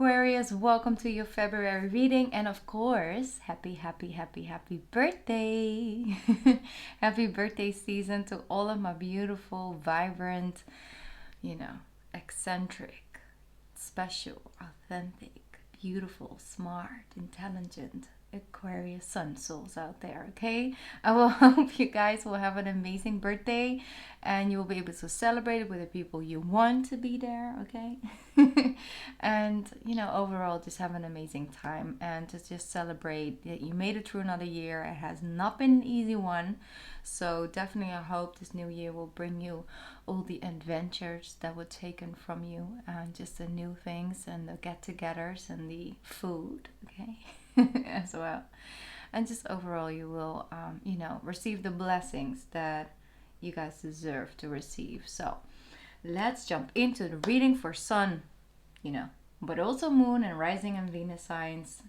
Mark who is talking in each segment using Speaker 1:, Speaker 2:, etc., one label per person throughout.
Speaker 1: Aquarius, welcome to your February reading, and of course, happy birthday. Happy birthday season to all of my beautiful, vibrant, eccentric, special, authentic, beautiful, smart, intelligent Aquarius sun souls out there. Okay, I will hope you guys will have an amazing birthday and you will be able to celebrate it with the people you want to be there. Okay. And overall just have an amazing time and to just celebrate that you made it through another year. It has not been an easy one, so definitely I hope this new year will bring you all the adventures that were taken from you and just the new things and the get-togethers and the food, okay. As well, and just overall you will receive the blessings that you guys deserve to receive. So let's jump into the reading for sun, but also moon and rising and Venus signs,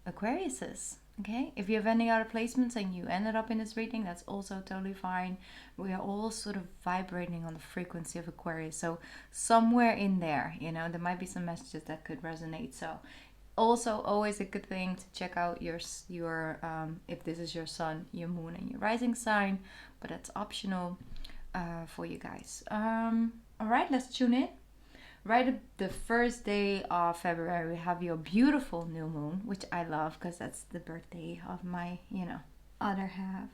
Speaker 1: Aquariuses. Okay, if you have any other placements and you ended up in this reading, that's also totally fine. We are all sort of vibrating on the frequency of Aquarius, so somewhere in there, there might be some messages that could resonate. So also always a good thing to check out your if this is your sun, your moon, and your rising sign, but that's optional for you guys. All right, let's tune in. Right at the first day of February, we have your beautiful new moon, which I love because that's the birthday of my, other half.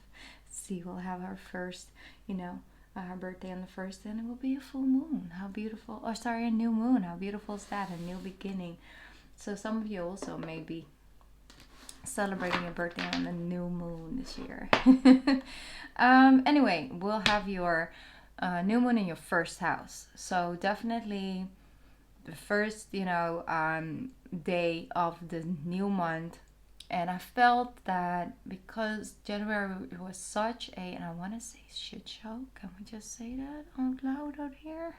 Speaker 1: See, we'll have our first, her birthday on the first, and it will be a full moon. How beautiful! Or sorry, a new moon. How beautiful is that? A new beginning. So some of you also may be celebrating your birthday on the new moon this year. Anyway, we'll have your new moon in your first house. So definitely the first, day of the new month. And I felt that because January was such a, and I want to say shit show. Can we just say that out loud out here?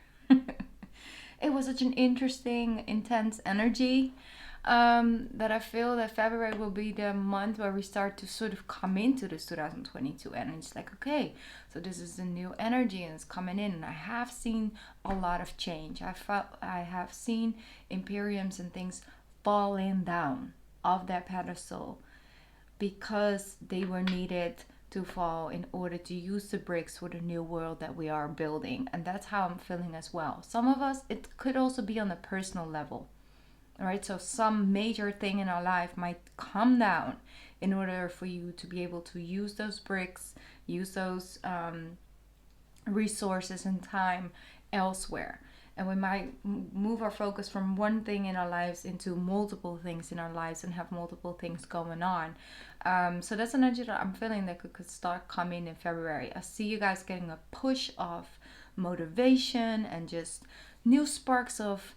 Speaker 1: It was such an interesting, intense energy that I feel that February will be the month where we start to sort of come into this 2022 and it's like, okay, so this is the new energy and it's coming in, and I have seen a lot of change. I have seen Imperiums and things falling down off that pedestal because they were needed to fall in order to use the bricks for the new world that we are building. And that's how I'm feeling as well. Some of us, it could also be on a personal level. All right, so some major thing in our life might come down in order for you to be able to use those bricks, use those resources and time elsewhere. And we might move our focus from one thing in our lives into multiple things in our lives and have multiple things going on. So that's an energy that I'm feeling that could start coming in February. I see you guys getting a push of motivation and just new sparks of,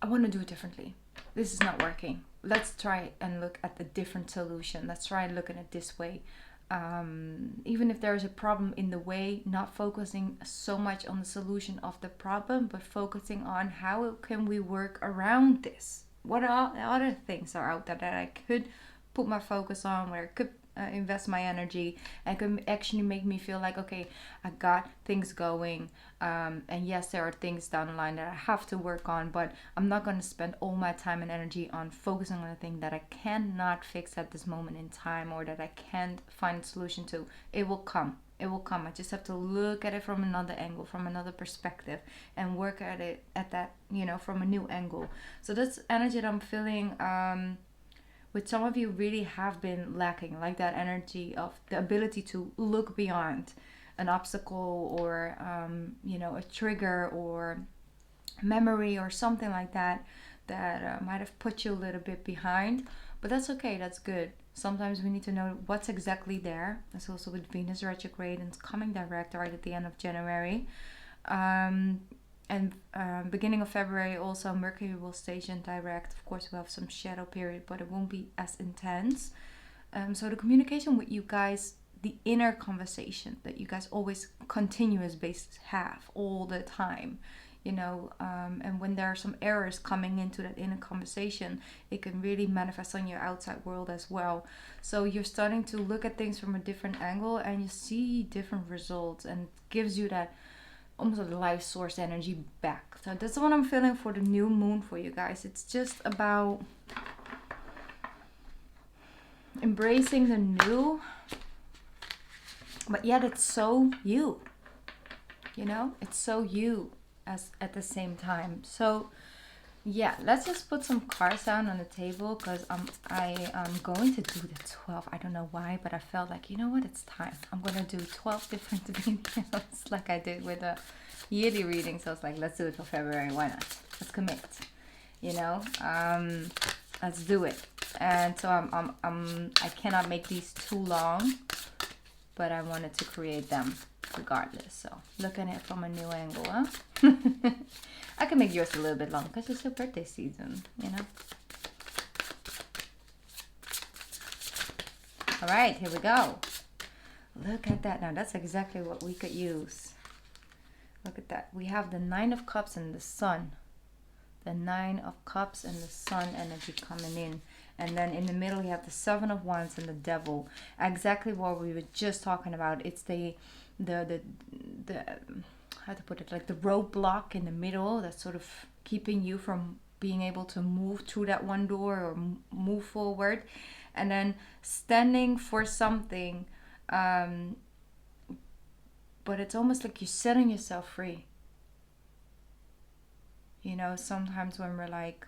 Speaker 1: I want to do it differently. This is not working. Let's try and look at a different solution. Let's try and look at it this way. Even if there is a problem in the way, not focusing so much on the solution of the problem, but focusing on how can we work around this. What other things are out there that I could put my focus on, where I could invest my energy and could actually make me feel like, okay, I got things going. And yes, there are things down the line that I have to work on, but I'm not going to spend all my time and energy on focusing on a thing that I cannot fix at this moment in time, or that I can't find a solution to. It will come. It will come. I just have to look at it from another angle, from another perspective, and work at it at that, from a new angle. So that's energy that I'm feeling, which some of you really have been lacking, like that energy of the ability to look beyond an obstacle or, a trigger or memory or something like that might have put you a little bit behind. But that's okay, that's good. Sometimes we need to know what's exactly there. That's also with Venus retrograde and it's coming direct right at the end of January. And beginning of February also Mercury will station direct. Of course we'll have some shadow period, but it won't be as intense. So the communication with you guys, the inner conversation that you guys always continuous basis have all the time, and when there are some errors coming into that inner conversation, it can really manifest on your outside world as well. So you're starting to look at things from a different angle and you see different results, and it gives you that almost a life source energy back. So that's what I'm feeling for the new moon for you guys. It's just about embracing the new, but yet it's so you, you know, it's so you as at the same time. So yeah, let's just put some cards down on the table, because I am going to do the 12. I don't know why, but I felt like, you know what, it's time. I'm going to do 12 different videos like I did with a yearly reading. So I was like, let's do it for February. Why not? Let's commit. You know, let's do it. And so I cannot make these too long, but I wanted to create them regardless. So look at it from a new angle, huh? I can make yours a little bit long because it's your birthday season, you know. All right, here we go. Look at that. Now that's exactly what we could use. Look at that. We have the 9 of Cups and the Sun. The 9 of Cups and the Sun energy coming in. And then in the middle you have the 7 of Wands and the Devil. Exactly what we were just talking about. It's the how to put it, like the roadblock in the middle that's sort of keeping you from being able to move through that one door or move forward, and then standing for something, but it's almost like you're setting yourself free. You know, sometimes when we're like,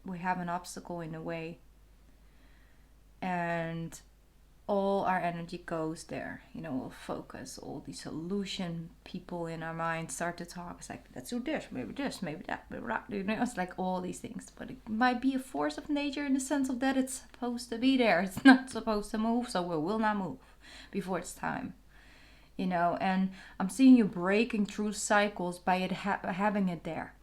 Speaker 1: we have an obstacle in the way and all our energy goes there, you know, we'll focus, all these solution people in our mind start to talk. It's like, let's do this, maybe that, maybe that. You know, it's like all these things, but it might be a force of nature in the sense of that it's supposed to be there. It's not supposed to move, so we will not move before it's time, you know. And I'm seeing you breaking through cycles by it having it there,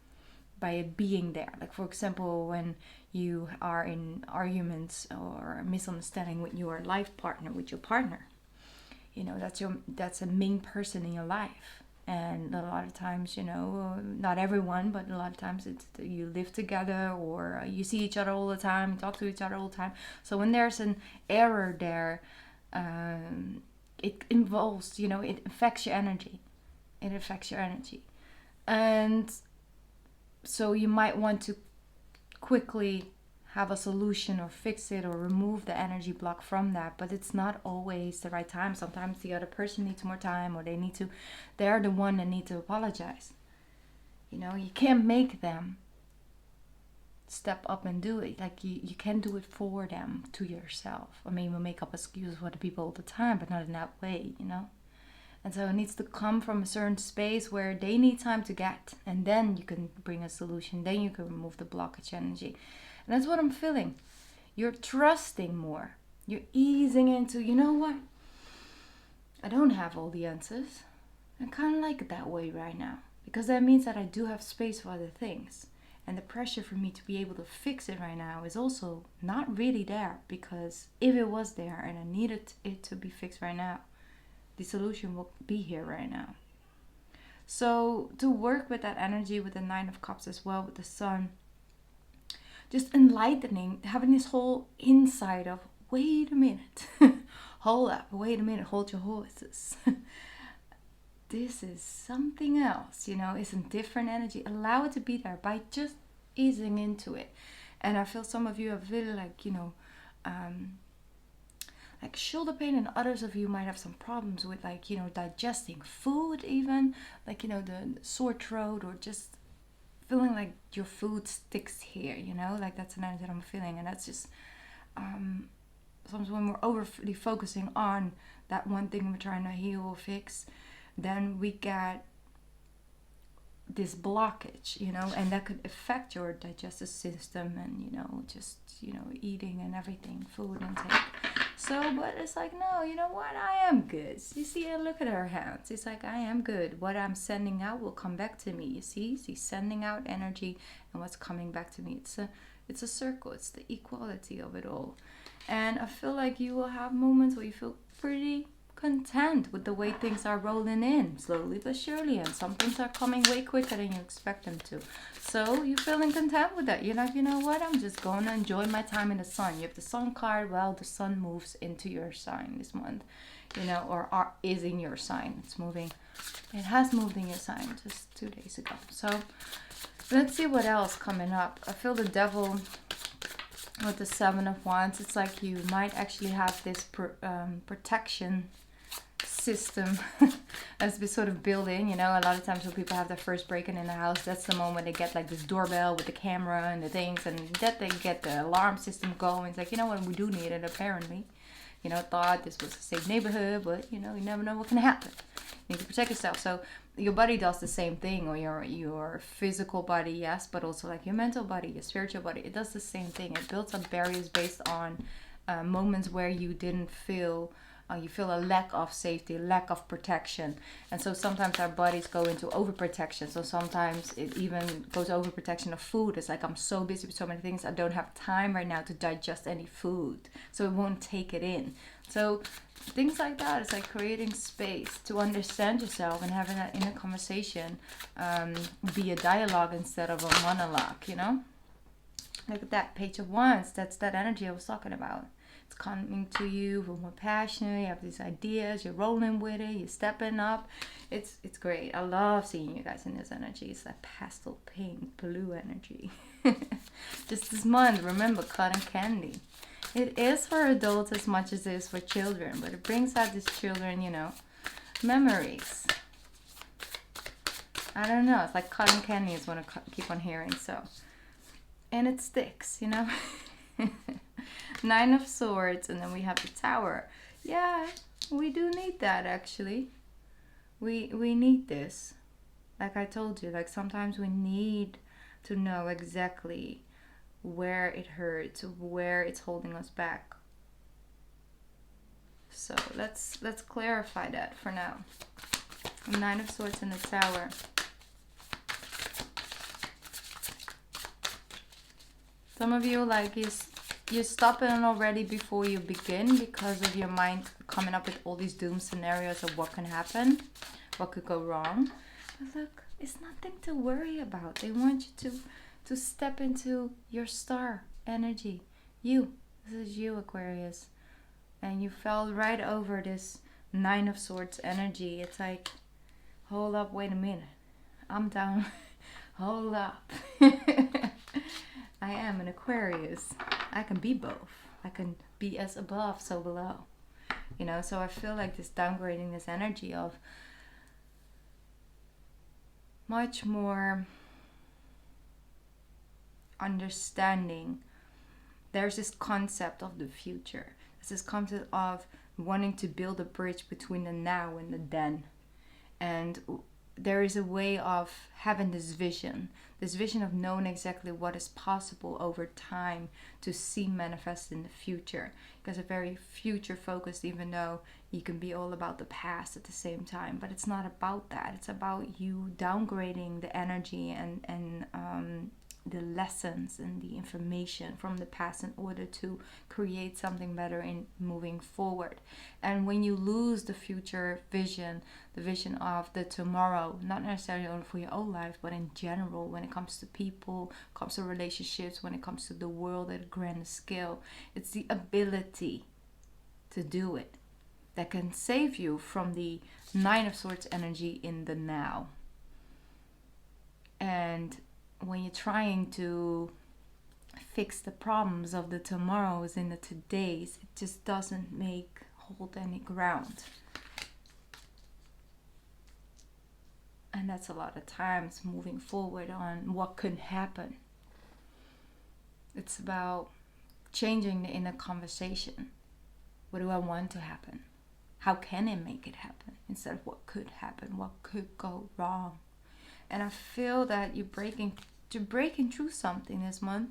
Speaker 1: by it being there. Like, for example, when you are in arguments or misunderstanding with your life partner, with your partner, you know, that's a main person in your life. And a lot of times, you know, not everyone, but a lot of times it's you live together, or you see each other all the time, you talk to each other all the time. So when there's an error there, it involves, you know, it affects your energy. And so you might want to quickly have a solution or fix it or remove the energy block from that, but it's not always the right time. Sometimes the other person needs more time, or they're the one that need to apologize. You know, you can't make them step up and do it. Like you can do it for them, to yourself. I mean, we make up excuses for the people all the time, but not in that way, you know. And so it needs to come from a certain space where they need time to get. And then you can bring a solution. Then you can remove the blockage energy. And that's what I'm feeling. You're trusting more. You're easing into, you know what? I don't have all the answers. I kind of like it that way right now. Because that means that I do have space for other things. And the pressure for me to be able to fix it right now is also not really there. Because if it was there and I needed it to be fixed right now, the solution will be here right now. So to work with that energy, with the 9 of Cups as well, with the Sun, just enlightening, having this whole insight of, wait a minute, hold up, wait a minute, hold your horses. This is something else, you know, it's a different energy. Allow it to be there by just easing into it. And I feel some of you have really like, you know, like shoulder pain, and others of you might have some problems with, like, you know, digesting food, even like, you know, the sore throat, or just feeling like your food sticks here, you know, like that's an energy that I'm feeling. And that's just sometimes when we're overly focusing on that one thing we're trying to heal or fix, then we get this blockage, you know, and that could affect your digestive system and, you know, just, you know, eating and everything, food intake. So, but it's like, no, you know what? I am good. You see, look at her hands. It's like, I am good. What I'm sending out will come back to me. You see? She's sending out energy, and what's coming back to me. It's a circle. It's the equality of it all. And I feel like you will have moments where you feel pretty content with the way things are rolling in, slowly but surely, and some things are coming way quicker than you expect them to. So you're feeling content with that. You're like, you know what, I'm just going to enjoy my time in the sun. You have the sun card. Well, the sun moves into your sign this month, or is in your sign. It's moving. It has moved in your sign just 2 days ago. So let's see what else coming up. I feel the devil with the 7 of Wands. It's like you might actually have this protection system as we sort of build in. A lot of times when people have their first break-in the house, that's the moment they get like this doorbell with the camera and the things, and that they get the alarm system going. It's like, you know what, we do need it apparently. Thought this was a safe neighborhood, but you never know what can happen. You need to protect yourself. So your body does the same thing, or your physical body, yes, but also like your mental body, your spiritual body. It does the same thing. It builds up barriers based on moments where you didn't feel you feel a lack of safety, lack of protection. And so sometimes our bodies go into overprotection. So sometimes it even goes overprotection of food. It's like, I'm so busy with so many things, I don't have time right now to digest any food. So it won't take it in. So things like that. It's like creating space to understand yourself and having that inner conversation be a dialogue instead of a monologue, Look at that Page of Wands. That's that energy I was talking about. It's coming to you with more passion. You have these ideas. You're rolling with it. You're stepping up. It's great. I love seeing you guys in this energy. It's that pastel pink blue energy. Just this month, remember, cotton candy. It is for adults as much as it is for children, but it brings out these children, memories. I don't know. It's like cotton candy is what I keep on hearing. So, and it sticks, 9 of Swords, and then we have the Tower. Yeah, we do need that actually. We need this. Like I told you, like sometimes we need to know exactly where it hurts, where it's holding us back. So let's clarify that for now. 9 of Swords and the Tower. Some of you, like, you're stopping already before you begin because of your mind coming up with all these doom scenarios of what can happen, what could go wrong. But look, it's nothing to worry about. They want you to step into your star energy. This is you, Aquarius. And you fell right over this 9 of Swords energy. It's like, hold up, wait a minute. I'm down. Hold up. I am an Aquarius. I can be both. I can be as above, so below. So I feel like this downgrading this energy of much more understanding. There's this concept of the future. There's this concept of wanting to build a bridge between the now and the then. And there is a way of having this vision of knowing exactly what is possible over time to see manifest in the future. Because it's very future focused, even though you can be all about the past at the same time. But it's not about that. It's about you downgrading the energy and the lessons and the information from the past in order to create something better in moving forward. And when you lose the future vision, the vision of the tomorrow, not necessarily only for your own life, but in general, when it comes to people, comes to relationships, when it comes to the world at a grand scale, it's the ability to do it that can save you from the 9 of Swords energy in the now. And when you're trying to fix the problems of the tomorrows in the todays, it just doesn't hold any ground. And that's a lot of times moving forward on what could happen. It's about changing the inner conversation. What do I want to happen? How can I make it happen? Instead of what could happen, what could go wrong. And I feel that you're breaking through something this month.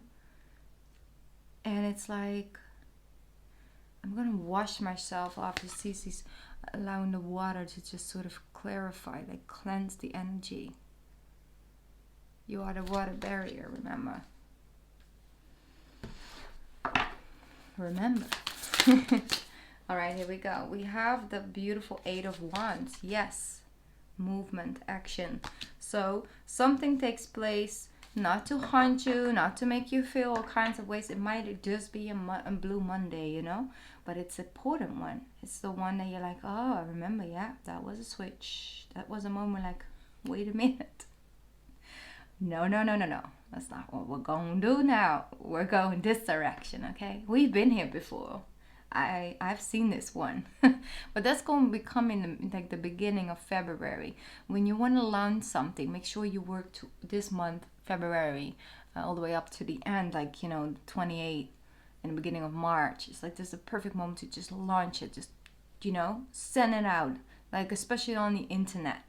Speaker 1: And it's like, I'm going to wash myself off. You see these, allowing the water to just sort of clarify, like cleanse the energy. You are the water barrier, remember. All right, here we go. We have the beautiful Eight of Wands. Yes, movement, action. So something takes place, not to haunt you, not to make you feel all kinds of ways. It might just be a Blue Monday, you know, but it's an important one. It's the one that you're like, oh, I remember, yeah, that was a switch. That was a moment like, wait a minute. No, no, no, no, no. That's not what we're going to do now. We're going this direction, okay? We've been here before. I've seen this one. But that's going to be coming like the beginning of February. When you want to launch something, make sure you work to this month, February, all the way up to the end, like, you know, 28 in the beginning of March. It's like this is a perfect moment to just launch it, just, you know, send it out, like especially on the internet.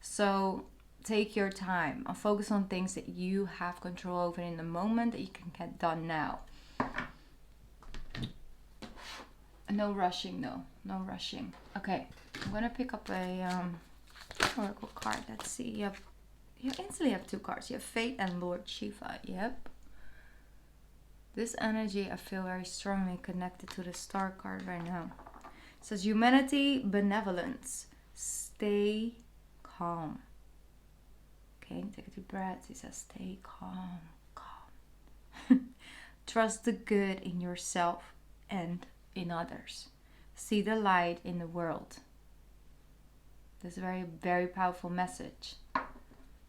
Speaker 1: So take your time and focus on things that you have control over in the moment that you can get done now. No rushing, no rushing. Okay, I'm gonna pick up a oracle card. Let's see. You instantly have two cards. You have Fate and Lord Shiva. Yep. This energy I feel very strongly connected to the Star card right now. It says humanity, benevolence. Stay calm. Okay, take a deep breath. He says, stay calm, calm. Trust the good in yourself and in others. See the light in the world. This is a very, very powerful message.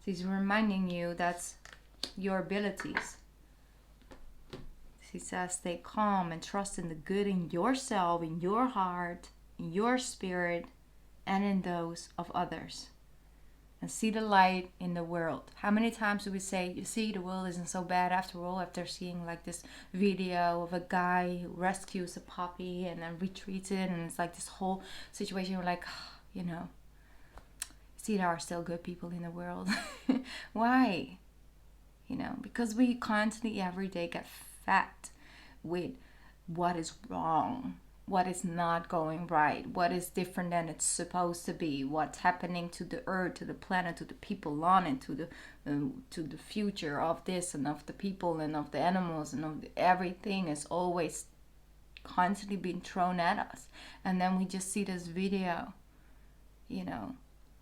Speaker 1: He's reminding you that's your abilities. He says, stay calm and trust in the good in yourself, in your heart, in your spirit, and in those of others. And see the light in the world. How many times do we say, you see, the world isn't so bad after all, after seeing like this video of a guy who rescues a puppy and then retreats it, and it's like this whole situation, we're like, oh, you know, see, there are still good people in the world. Why? You know, because we constantly every day get fed with what is wrong, what is not going right, what is different than it's supposed to be, what's happening to the earth, to the planet, to the people on it, to the future of this and of the people and of the animals and of everything is always constantly being thrown at us. And then we just see this video, you know,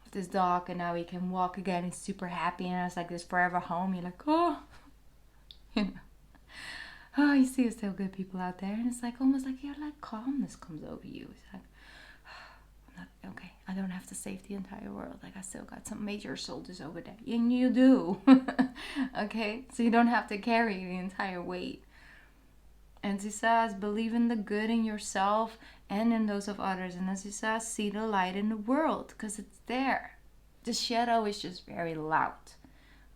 Speaker 1: of this dog, and now he can walk again. He's super happy, and it's like this forever home. You're like, oh, you know. Oh, you see, there's still good people out there, and it's like almost like you're like calmness comes over you. It's like, I'm not okay. I don't have to save the entire world. Like I still got some major soldiers over there, and you do. Okay, so you don't have to carry the entire weight. And he says, believe in the good in yourself and in those of others. And as he says, see the light in the world because it's there. The shadow is just very loud.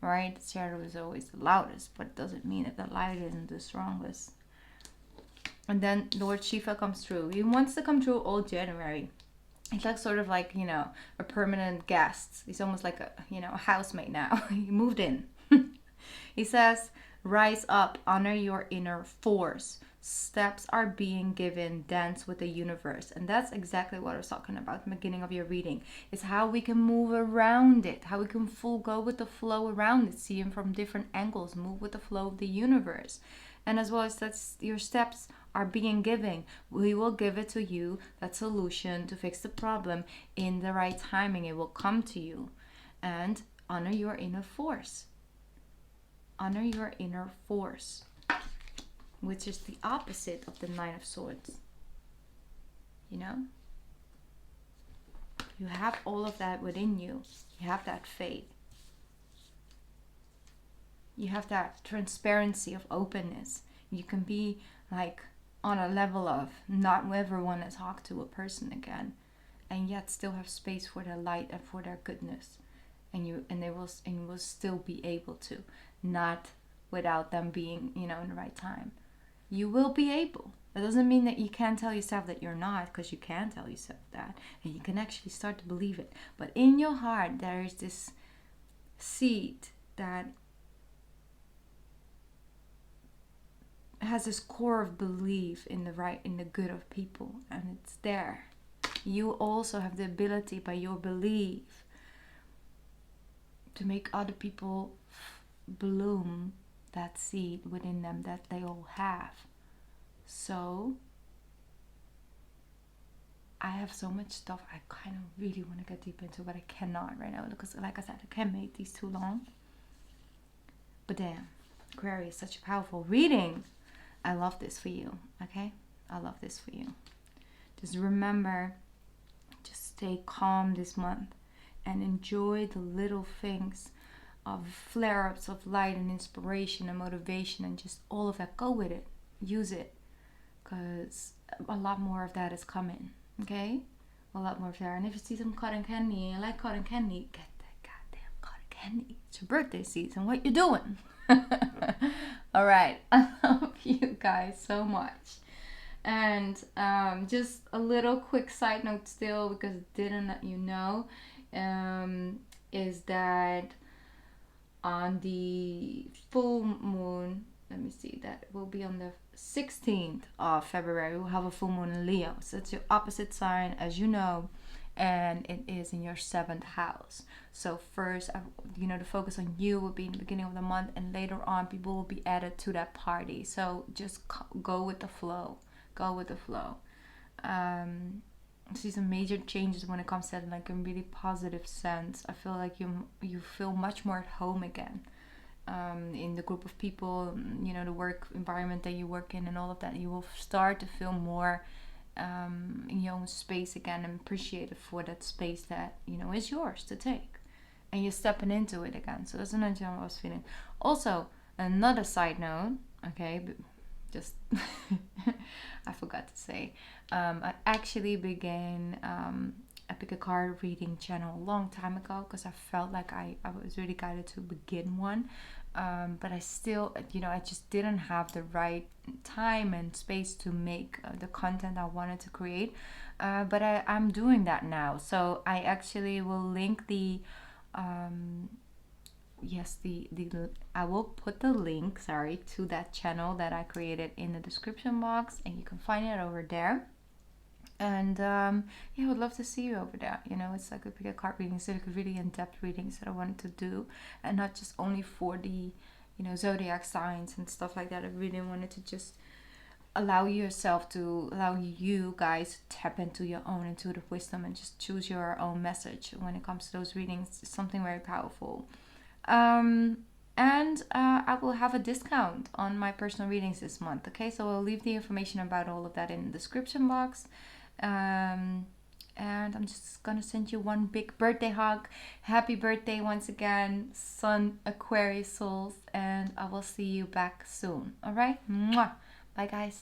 Speaker 1: Right? The shadow is always the loudest, but it doesn't mean that the light isn't the strongest. And then Lord Shiva comes through. He wants to come through all January. He's like sort of like, you know, a permanent guest. He's almost like a, you know, a housemate now. He moved in. He says, rise up, honor your inner force. Steps are being given, dance with the universe. And that's exactly what I was talking about at the beginning of your reading. It's how we can move around it, how we can go with the flow around it, see it from different angles, move with the flow of the universe. And as well as that, your steps are being given. We will give it to you, that solution to fix the problem in the right timing. It will come to you. And honor your inner force. Honor your inner force, which is the opposite of the Nine of Swords. You know? You have all of that within you. You have that faith. You have that transparency of openness. You can be like on a level of not ever want to talk to a person again, and yet still have space for their light and for their goodness. And you will still be able to, not without them being, you know, in the right time. You will be able. That doesn't mean that you can't tell yourself that you're not, because you can tell yourself that, and you can actually start to believe it. But in your heart, there is this seed that has this core of belief in the good of people, and it's there. You also have the ability, by your belief, to make other people bloom that seed within them that they all have. So I have so much stuff I kind of really want to get deep into, but I cannot right now because, like I said, I can't make these too long. But damn, Aquarius, such a powerful reading. I love this for you, okay? I love this for you. Just remember, just stay calm this month and enjoy the little things of flare-ups of light and inspiration and motivation and just all of that. Go with it. Use it. Because a lot more of that is coming, okay? A lot more of that. And if you see some cotton candy and you like cotton candy, get that goddamn cotton candy. It's your birthday season. What you doing? All right. I love you guys so much. And just a little quick side note still, because I didn't let you know, is that on the full moon, let me see, that will be on the 16th of February, we'll have a full moon in Leo. So it's your opposite sign, as you know, and it is in your 7th house. So first, the focus on you will be in the beginning of the month, and later on people will be added to that party. So just go with the flow. Go with the flow. I see some major changes when it comes to like a really positive sense. I feel like you feel much more at home again, in the group of people, the work environment that you work in and all of that. You will start to feel more in your own space again and appreciate it for that space that is yours to take, and you're stepping into it again. So that's another thing I was feeling. Also, another side note, okay, just I forgot to say, I actually began a pick a card reading channel a long time ago because I felt like I was really guided to begin one, but I still, I just didn't have the right time and space to make the content I wanted to create, but I'm doing that now. So I actually will link the I will put the link, to that channel that I created in the description box, and you can find it over there. And I would love to see you over there. It's like a pick a card reading, so like really in-depth readings that I wanted to do, and not just only for the zodiac signs and stuff like that. I really wanted to just allow you guys to tap into your own intuitive wisdom and just choose your own message when it comes to those readings. It's something very powerful. And I will have a discount on my personal readings this month. Okay, so I'll leave the information about all of that in the description box. And I'm just gonna send you one big birthday hug. Happy birthday once again, Sun Aquarius souls, and I will see you back soon. All right, mwah. Bye guys.